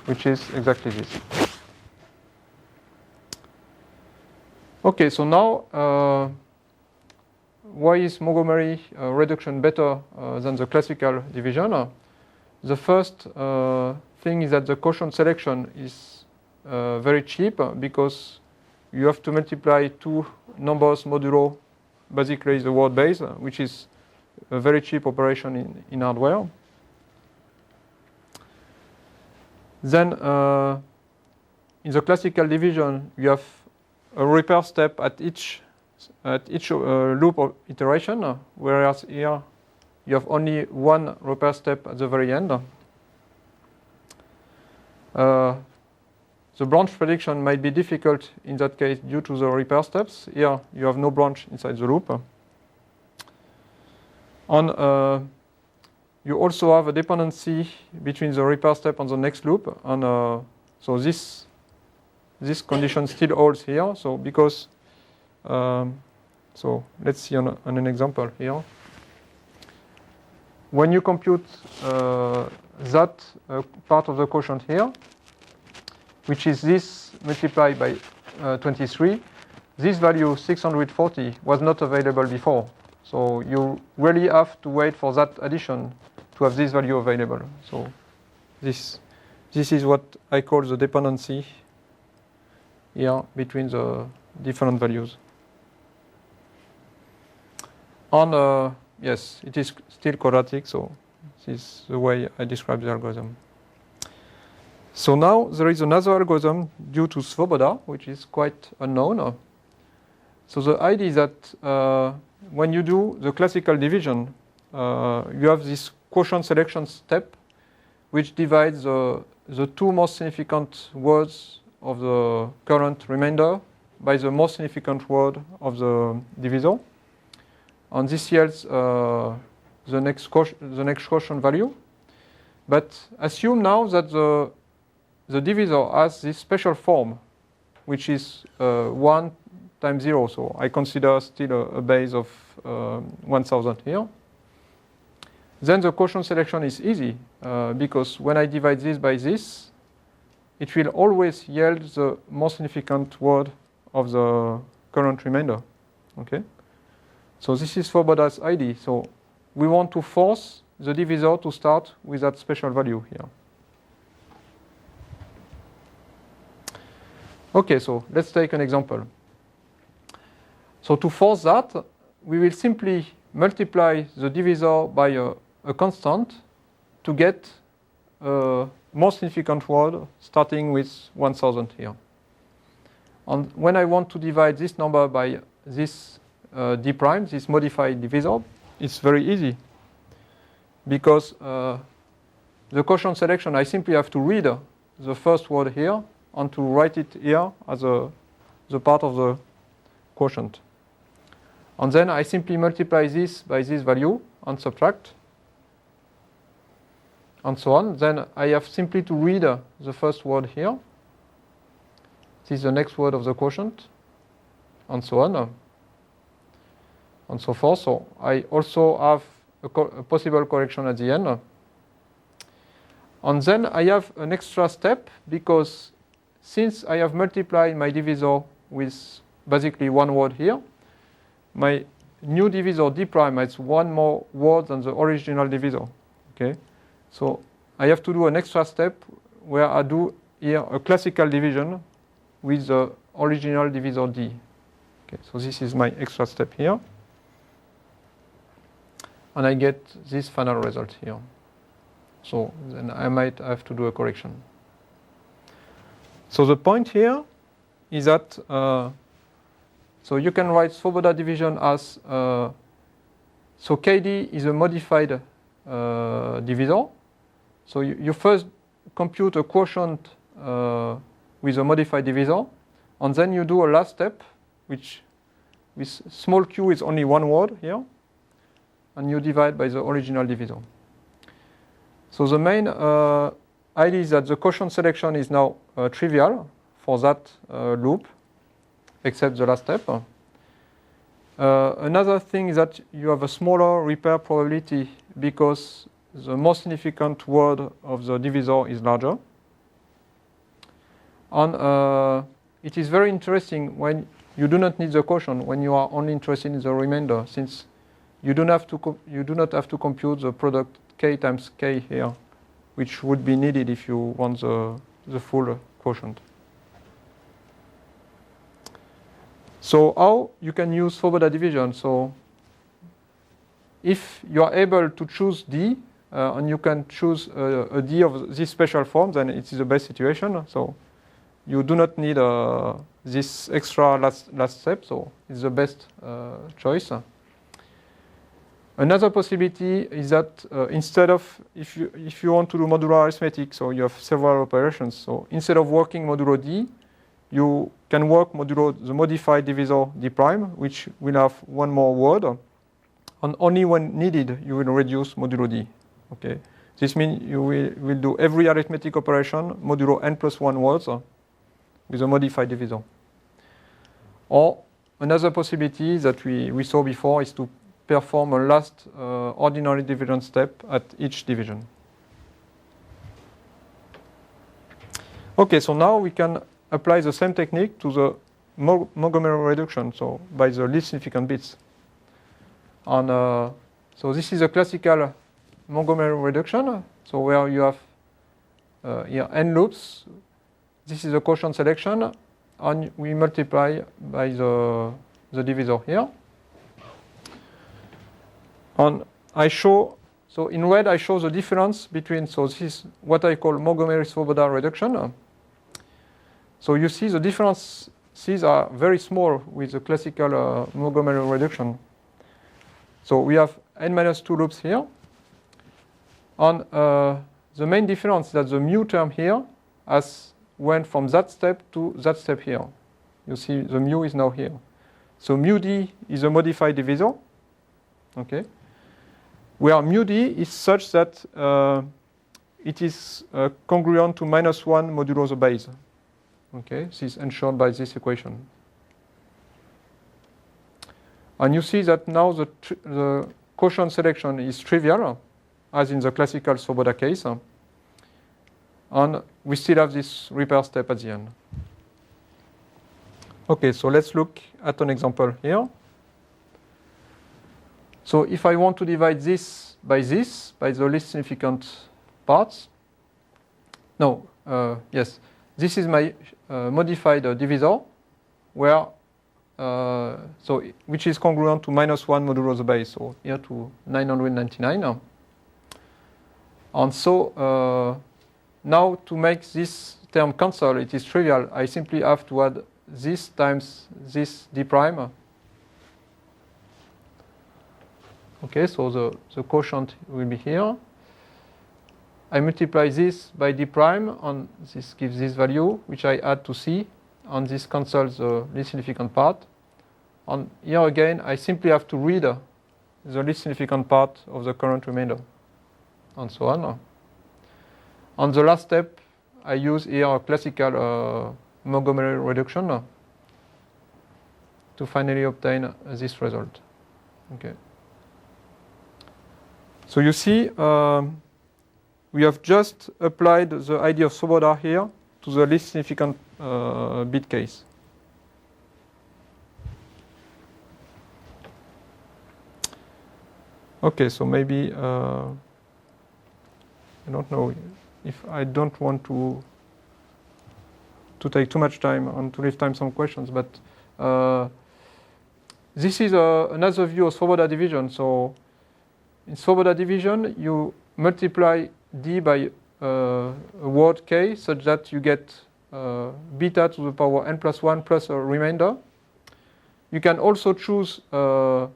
which is exactly this. Okay, so now why is Montgomery reduction better than the classical division? The first thing is that the quotient selection is very cheap because you have to multiply two numbers modulo basically the word base, which is a very cheap operation in hardware. Then in the classical division, you have a repair step at each loop of iteration, whereas here you have only one repair step at the very end. The branch prediction might be difficult in that case due to the repair steps. Here you have no branch inside the loop. And you also have a dependency between the repair step and the next loop. And so this condition still holds here. So because, so let's see on an example here. When you compute that part of the quotient here, which is this multiplied by 23, this value 640 was not available before. So you really have to wait for that addition to have this value available. So this is what I call the dependency here between the different values. And yes, it is still quadratic, so this is the way I describe the algorithm. So now there is another algorithm due to Svoboda, which is quite unknown. So the idea is that when you do the classical division, you have this quotient selection step, which divides the two most significant words of the current remainder by the most significant word of the divisor. And this yields the next quotient value. But assume now that the divisor has this special form, which is 1 times 0. So I consider still a base of 1000 here. Then the quotient selection is easy because when I divide this by this, it will always yield the most significant word of the current remainder. Okay? So this is Svoboda's idea. So we want to force the divisor to start with that special value here. Okay, so let's take an example. So to force that, we will simply multiply the divisor by a constant to get a more significant word starting with 1000 here. And when I want to divide this number by this d prime, this modified divisor, it's very easy. Because the quotient selection, I simply have to read the first word here and to write it here as the part of the quotient. And then I simply multiply this by this value and subtract, and so on. Then I have simply to read the first word here. This is the next word of the quotient, and so on, and so forth. So I also have a possible correction at the end. And then I have an extra step because since I have multiplied my divisor with basically one word here, my new divisor d prime has one more word than the original divisor. Okay, so I have to do an extra step where I do here a classical division with the original divisor d. Okay, so this is my extra step here, and I get this final result here. So then I might have to do a correction. So the point here is that so you can write Svoboda division as so KD is a modified divisor. So you first compute a quotient with a modified divisor, and then you do a last step, which with small q is only one word here, and you divide by the original divisor. So the main idea is that the quotient selection is now trivial for that loop, except the last step. Another thing is that you have a smaller repair probability because the most significant word of the divisor is larger. And it is very interesting when you do not need the quotient, when you are only interested in the remainder, since you do not have to compute the product k times k here, which would be needed if you want the full quotient. So how you can use Svoboda division? So if you are able to choose D, and you can choose a D of this special form, then it is the best situation. So you do not need this extra last step, so it's the best choice. Another possibility is that instead of, if you want to do modular arithmetic, so you have several operations. So instead of working modulo D, you can work modulo the modified divisor d prime, which will have one more word, and only when needed you will reduce modulo D. Okay, this means you will do every arithmetic operation modulo n plus 1 words with a modified divisor. Or another possibility that we saw before is to perform a last ordinary division step at each division. Okay, so now we can apply the same technique to the Montgomery reduction, so by the least significant bits. And so this is a classical Montgomery reduction, so where you have here n loops. This is a quotient selection, and we multiply by the divisor here. And I show, so in red I show the difference between, so this is what I call Montgomery-Svoboda reduction. So you see the difference C's are very small with the classical Montgomery reduction. So we have n-2 loops here. And the main difference is that the mu term here has went from that step to that step here. You see the mu is now here. So mu d is a modified divisor, okay, where mu d is such that it is congruent to -1 modulo the base. Okay, this is ensured by this equation. And you see that now the quotient selection is trivial, as in the classical Svoboda case. And we still have this repair step at the end. Okay, so let's look at an example here. So if I want to divide this, by the least significant parts, yes, this is my modified divisor, where which is congruent to -1 modulo the base, so here to 999. And so now to make this term cancel, it is trivial. I simply have to add this times this d prime. Okay, so the quotient will be here. I multiply this by d prime, and this gives this value, which I add to C, and this cancels the least significant part. And here again, I simply have to read the least significant part of the current remainder, and so on. On the last step, I use here a classical Montgomery reduction to finally obtain this result. Okay. So you see, we have just applied the idea of Svoboda here to the least significant bit case. Okay, so maybe I don't know if I don't want to take too much time and to leave time some questions, but this is another view of Svoboda division. So in Svoboda division, you multiply d by a word k such that you get beta to the power n+1 plus a remainder. You can also choose a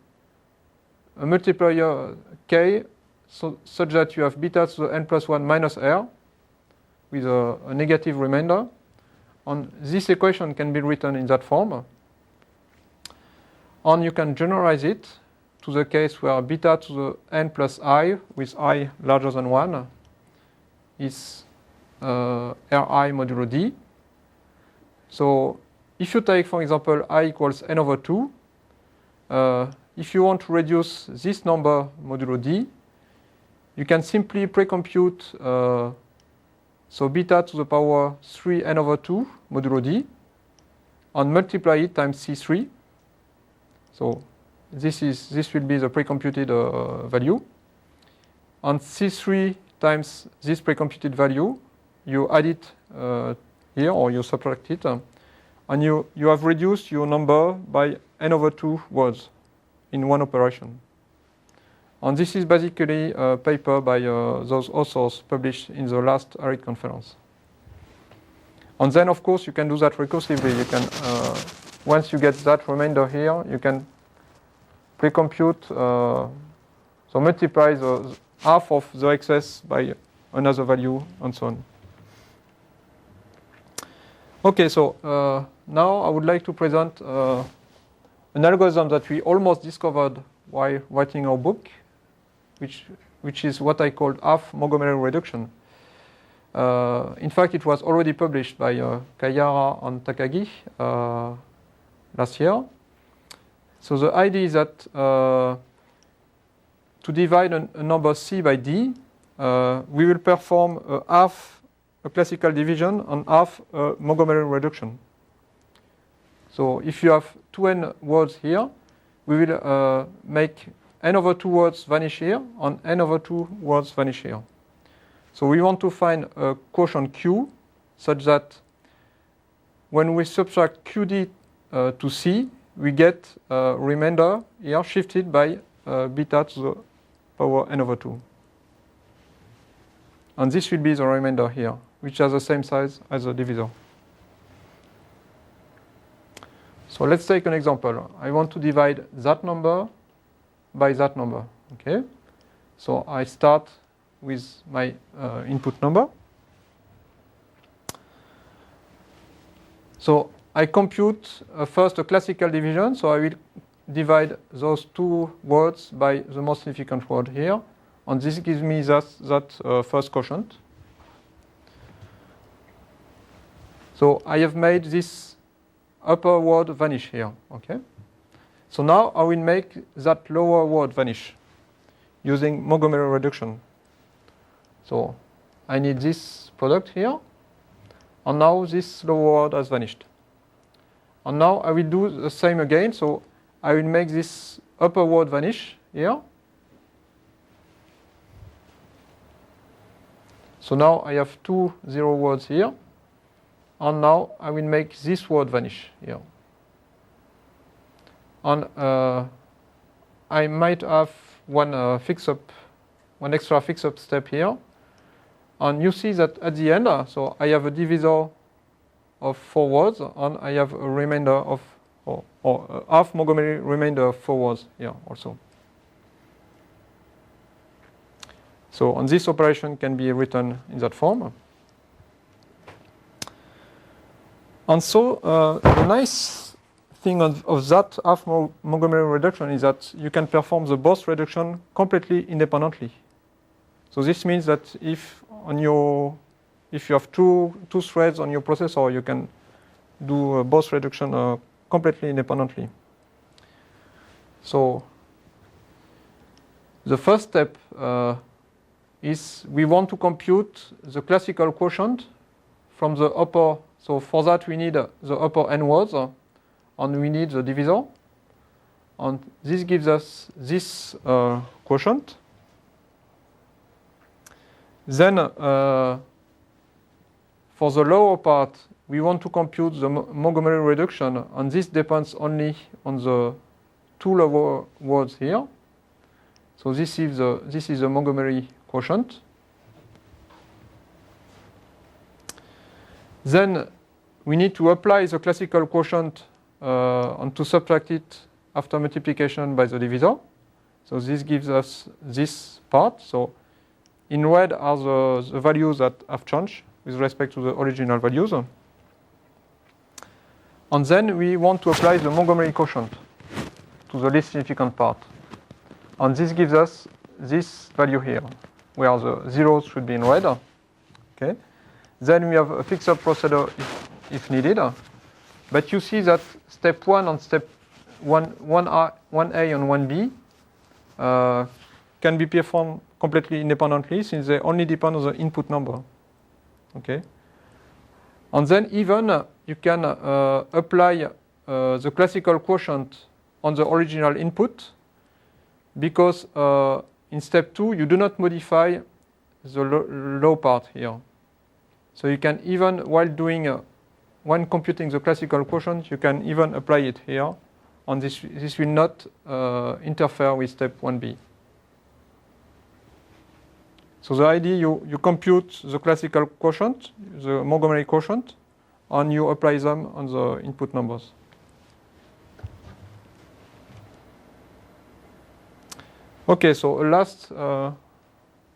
multiplier k such that you have beta to the n+1 minus r with a negative remainder. And this equation can be written in that form. And you can generalize it to the case where beta to the n plus I, with I larger than 1, is Ri modulo d. So if you take, for example, I equals n over 2, if you want to reduce this number modulo d, you can simply pre-compute so beta to the power 3 n over 2 modulo d and multiply it times C3. So this will be the pre-computed value. And C3 times this pre-computed value, you add it here, or you subtract it, and you have reduced your number by n over 2 words in one operation. And this is basically a paper by those authors published in the last ARID conference. And then, of course, you can do that recursively. You can, once you get that remainder here, you can pre-compute, so multiply the half of the excess by another value, and so on. Okay, so now I would like to present an algorithm that we almost discovered while writing our book, which is what I called half Montgomery reduction. In fact, it was already published by Kayara and Takagi last year. So the idea is that to divide a number C by D, we will perform half a classical division and half a Montgomery reduction. So if you have 2n words here, we will make n over 2 words vanish here and n over 2 words vanish here. So we want to find a quotient Q such that when we subtract QD to C, we get a remainder here shifted by beta to the power n over 2. And this will be the remainder here, which has the same size as the divisor. So let's take an example. I want to divide that number by that number. Okay. So I start with my input number. So I compute first a classical division. So I will divide those two words by the most significant word here. And this gives me that first quotient. So I have made this upper word vanish here. Okay. So now I will make that lower word vanish using Montgomery reduction. So I need this product here. And now this lower word has vanished. And now I will do the same again. So I will make this upper word vanish here. So now I have two zero words here. And now I will make this word vanish here. And I might have one extra fix-up step here. And you see that at the end, so I have a divisor of 4 words, and I have a remainder of, or half Montgomery remainder of 4 words here also. So, and this operation can be written in that form. And so, the nice thing of that half Montgomery reduction is that you can perform the both reduction completely independently. So this means that if you have two threads on your processor, you can do both reduction completely independently. So the first step is we want to compute the classical quotient from the upper. So for that we need the upper n words, and we need the divisor. And this gives us this quotient. Then for the lower part, we want to compute the Montgomery reduction, and this depends only on the two lower words here. So this is the Montgomery quotient. Then we need to apply the classical quotient and to subtract it after multiplication by the divisor. So this gives us this part. So in red are the values that have changed with respect to the original values. And then we want to apply the Montgomery quotient to the least significant part. And this gives us this value here, where the zeros should be in red. Okay. Then we have a fix-up procedure if needed. But you see that step 1 and step 1A and 1B can be performed completely independently, since they only depend on the input number. Okay. And then even you can apply the classical quotient on the original input, because in step 2 you do not modify the low part here. So you can even, when computing the classical quotient, you can even apply it here, and this will not interfere with step 1b. So the idea, you compute the classical quotient, the Montgomery quotient, and you apply them on the input numbers. Okay, so last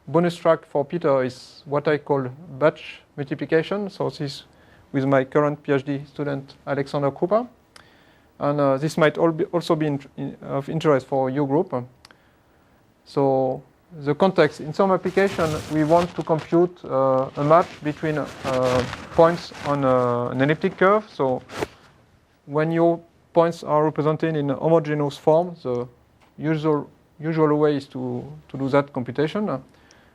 bonus track for Peter is what I call batch multiplication. So this is with my current PhD student, Alexander Krupa. And this might also be of interest for your group. So the context, in some application, we want to compute a match between points on an elliptic curve. So when your points are represented in a homogeneous form, the usual way is to do that computation.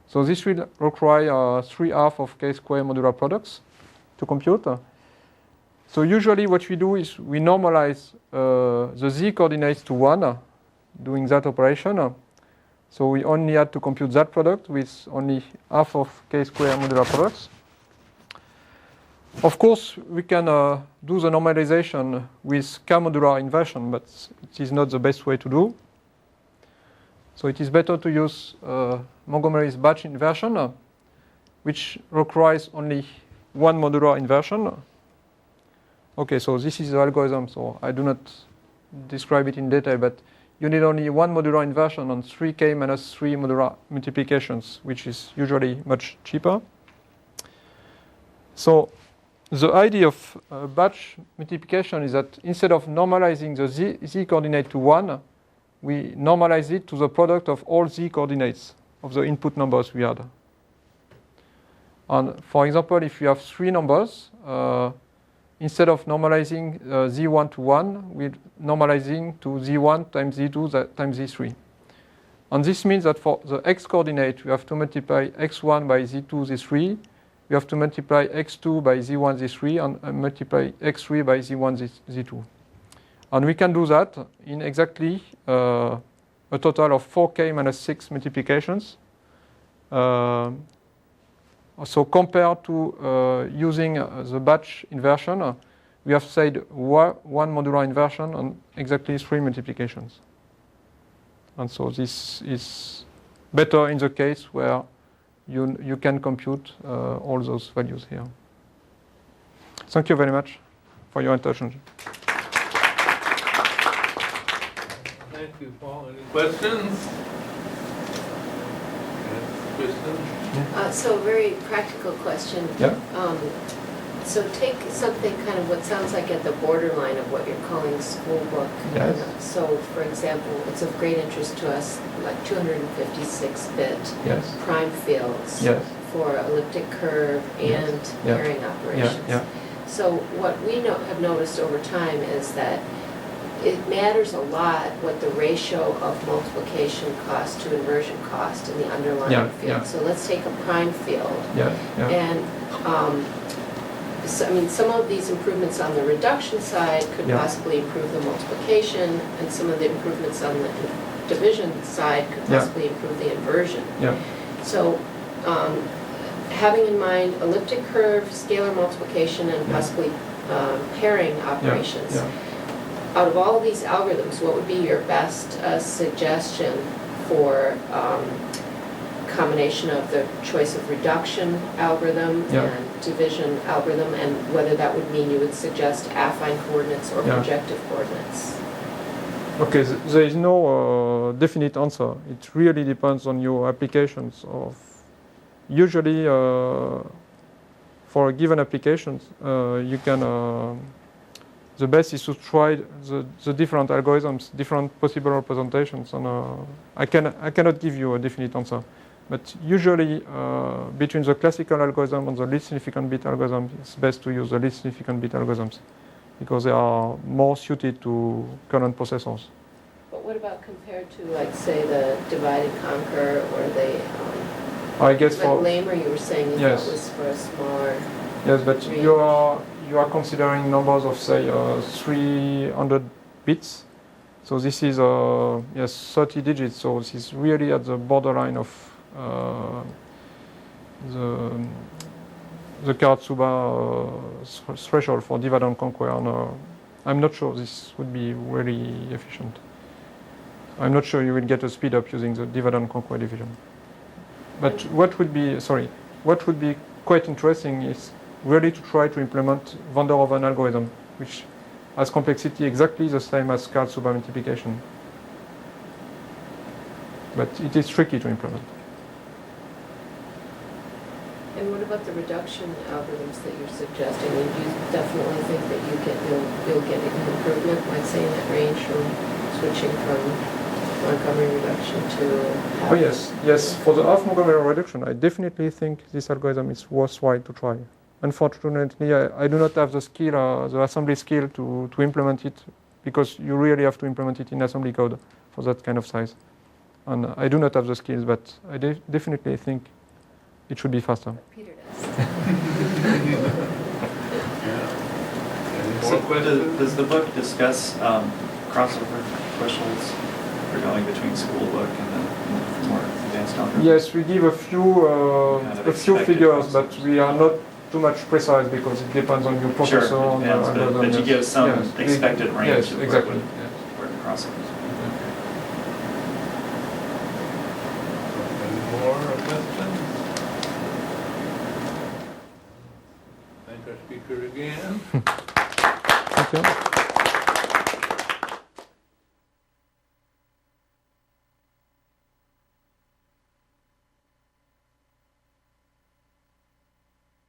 So this will require 3/2 of k-square modular products to compute. So usually what we do is we normalize the z coordinates to 1 doing that operation. So we only had to compute that product with only half of k-square modular products. Of course, we can do the normalization with k-modular inversion, but it is not the best way to do. So it is better to use Montgomery's batch inversion, which requires only one modular inversion. Okay, so this is the algorithm, so I do not describe it in detail, but you need only one modular inversion on 3k minus 3 modular multiplications, which is usually much cheaper. So the idea of batch multiplication is that instead of normalizing the z coordinate to 1, we normalize it to the product of all z coordinates of the input numbers we had. And for example, if you have 3 numbers, instead of normalizing z1 to 1, we're normalizing to z1 times z2 times z3. And this means that for the x coordinate, we have to multiply x1 by z2, z3. We have to multiply x2 by z1, z3, and multiply x3 by z1, z2. And we can do that in exactly a total of 4k minus 6 multiplications. So compared to using the batch inversion, we have said one modular inversion and exactly 3 multiplications. And so this is better in the case where you can compute all those values here. Thank you very much for your attention. Thank you, Paul. Any questions? Yes, Kristen? So a very practical question. Yeah. So take something kind of what sounds like at the borderline of what you're calling school book. Yes. So for example, it's of great interest to us, like 256-bit Yes. prime fields Yes. for elliptic curve and Yeah. pairing operations. Yeah. So what we have noticed over time is that it matters a lot what the ratio of multiplication cost to inversion cost in the underlying field. Yeah. So let's take a prime field. Yeah. And so, I mean, some of these improvements on the reduction side could Yeah. possibly improve the multiplication, and some of the improvements on the division side could Yeah. possibly improve the inversion. Yeah. So having in mind elliptic curve, scalar multiplication, and Yeah. possibly pairing operations. Yeah. Out of all of these algorithms, what would be your best suggestion for combination of the choice of reduction algorithm Yeah. and division algorithm, and whether that would mean you would suggest affine coordinates or Yeah. projective coordinates? Okay, there is no definite answer. It really depends on your applications. Usually, for a given applications, you can. The best is to try the different algorithms, different possible representations, and I cannot give you a definite answer. But usually, between the classical algorithm and the least significant bit algorithm, it's best to use the least significant bit algorithms because they are more suited to current processors. But what about compared to, like, say, the divide and conquer, or the I guess like for Lamer, you were saying you Yes. thought was for a smaller. yes, but you are considering numbers of say 300 bits. So this is 30 digits. So this is really at the borderline of the Karatsuba threshold for divide and conquer. And I'm not sure this would be really efficient. I'm not sure you will get a speed up using the divide and conquer division. But what would be quite interesting is really to try to implement van der Hoeven algorithm, which has complexity exactly the same as Karatsuba multiplication. But it is tricky to implement. And what about the reduction algorithms that you're suggesting? I mean, do you definitely think that you'll get an improvement, like say in that range from switching from Montgomery reduction to half? Oh yes. For the half Montgomery reduction, I definitely think this algorithm is worthwhile to try. Unfortunately, I do not have the skill, the assembly skill to implement it, because you really have to implement it in assembly code for that kind of size. And I do not have the skills, but I definitely think it should be faster. Peter does. More questions? Does the book discuss crossover thresholds for going between school book and the more advanced algorithm? Yes, we give a few figures, but we are not too much precise because it depends on your processor. Sure, and depends, algorithm. but you give some Yes, expected range Yes, of exactly. where the crossover is. Any more questions? Thank our speaker again. you.